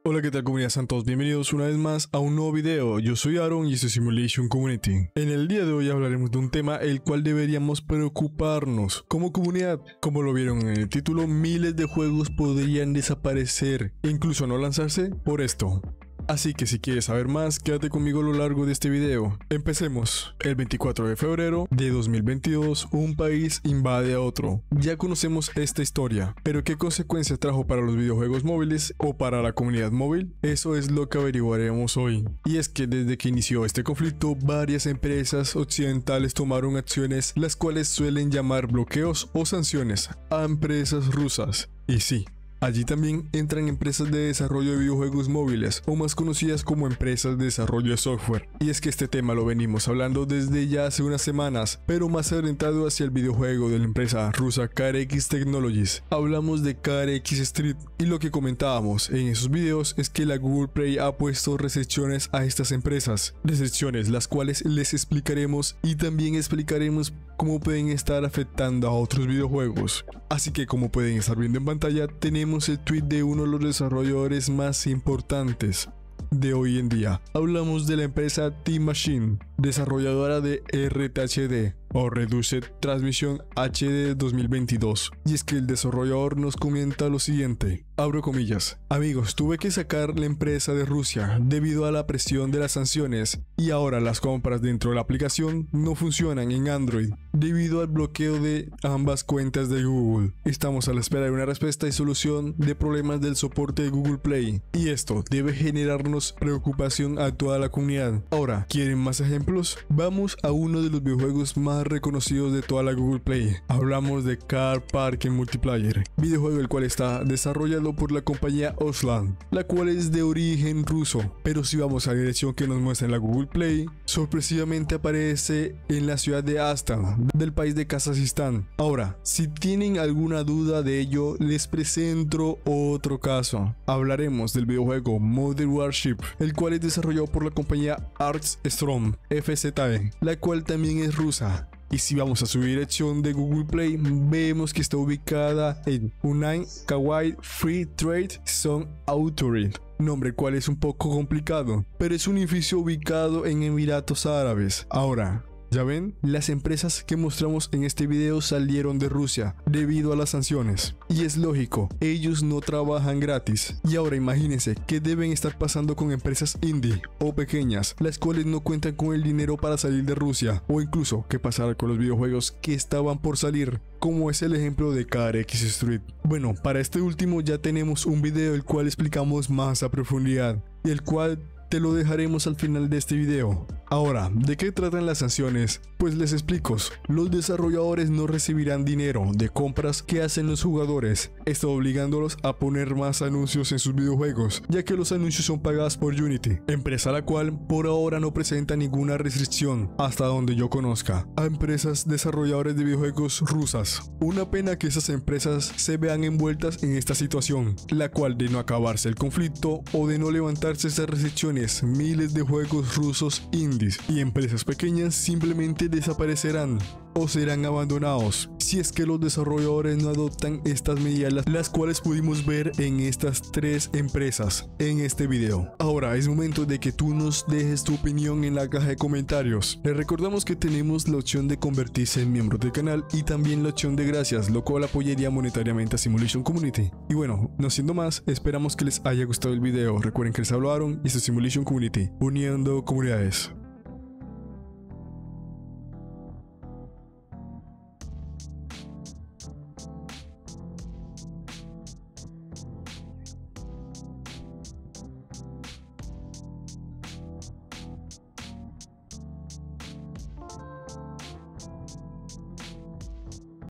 Hola, ¿qué tal comunidad Santos? Bienvenidos una vez más a un nuevo video. Yo soy Aaron y esto es Simulation Community. En el día de hoy hablaremos de un tema el cual deberíamos preocuparnos como comunidad. Como lo vieron en el título, miles de juegos podrían desaparecer e incluso no lanzarse por esto. Así que si quieres saber más, quédate conmigo a lo largo de este video. Empecemos. El 24 de febrero de 2022, un país invade a otro. Ya conocemos esta historia, pero ¿qué consecuencias trajo para los videojuegos móviles o para la comunidad móvil? Eso es lo que averiguaremos hoy. Y es que desde que inició este conflicto, varias empresas occidentales tomaron acciones las cuales suelen llamar bloqueos o sanciones a empresas rusas. Y sí, allí también entran empresas de desarrollo de videojuegos móviles, o más conocidas como empresas de desarrollo de software. Y es que este tema lo venimos hablando desde ya hace unas semanas, pero más orientado hacia el videojuego de la empresa rusa KRX Technologies. Hablamos de KRX Street y lo que comentábamos en esos videos es que la Google Play ha puesto restricciones a estas empresas. Restricciones las cuales les explicaremos y también explicaremos cómo pueden estar afectando a otros videojuegos. Así que como pueden estar viendo en pantalla, tenemos el tweet de uno de los desarrolladores más importantes de hoy en día. Hablamos de la empresa Team Machine, desarrolladora de RTHD o Reduced Transmission HD 2022. Y es que el desarrollador nos comenta lo siguiente, abro comillas: amigos, tuve que sacar la empresa de Rusia debido a la presión de las sanciones y ahora las compras dentro de la aplicación no funcionan en Android debido al bloqueo de ambas cuentas de Google. Estamos a la espera de una respuesta y solución de problemas del soporte de Google Play y esto debe generarnos preocupación a toda la comunidad. Ahora, ¿quieren más ejemplos? Vamos a uno de los videojuegos más reconocidos de toda la Google Play. Hablamos de Car Park Multiplayer, videojuego el cual está desarrollado por la compañía Oslan, la cual es de origen ruso, pero si vamos a la dirección que nos muestra en la Google Play, sorpresivamente aparece en la ciudad de Astana, del país de Kazajistán. Ahora, si tienen alguna duda de ello, les presento otro caso. Hablaremos del videojuego Modern Warship, el cual es desarrollado por la compañía Artstrom FZE, la cual también es rusa. Y si vamos a su dirección de Google Play, vemos que está ubicada en Hunan Kawaii Free Trade Zone Authority, nombre cual es un poco complicado, pero es un edificio ubicado en Emiratos Árabes. Ahora, ¿ya ven? Las empresas que mostramos en este video salieron de Rusia debido a las sanciones. Y es lógico, ellos no trabajan gratis. Y ahora imagínense qué deben estar pasando con empresas indie o pequeñas, las cuales no cuentan con el dinero para salir de Rusia. O incluso qué pasará con los videojuegos que estaban por salir, como es el ejemplo de KRX Street. Bueno, para este último ya tenemos un video el cual explicamos más a profundidad y el cual te lo dejaremos al final de este video. Ahora, ¿de qué tratan las sanciones? Pues les explico. Los desarrolladores no recibirán dinero de compras que hacen los jugadores, esto obligándolos a poner más anuncios en sus videojuegos, ya que los anuncios son pagados por Unity, empresa la cual por ahora no presenta ninguna restricción, hasta donde yo conozca, a empresas desarrolladoras de videojuegos rusas. Una pena que esas empresas se vean envueltas en esta situación, la cual de no acabarse el conflicto o de no levantarse esas restricciones, miles de juegos rusos indies y empresas pequeñas simplemente desaparecerán o serán abandonados si es que los desarrolladores no adoptan estas medidas, las cuales pudimos ver en estas tres empresas en este video. Ahora es momento de que tú nos dejes tu opinión en la caja de comentarios. Les recordamos que tenemos la opción de convertirse en miembro del canal y también la opción de gracias, lo cual apoyaría monetariamente a Simulation Community. Y bueno, no siendo más, esperamos que les haya gustado el video. Recuerden que les hablaron y esto es Simulation Community, uniendo comunidades.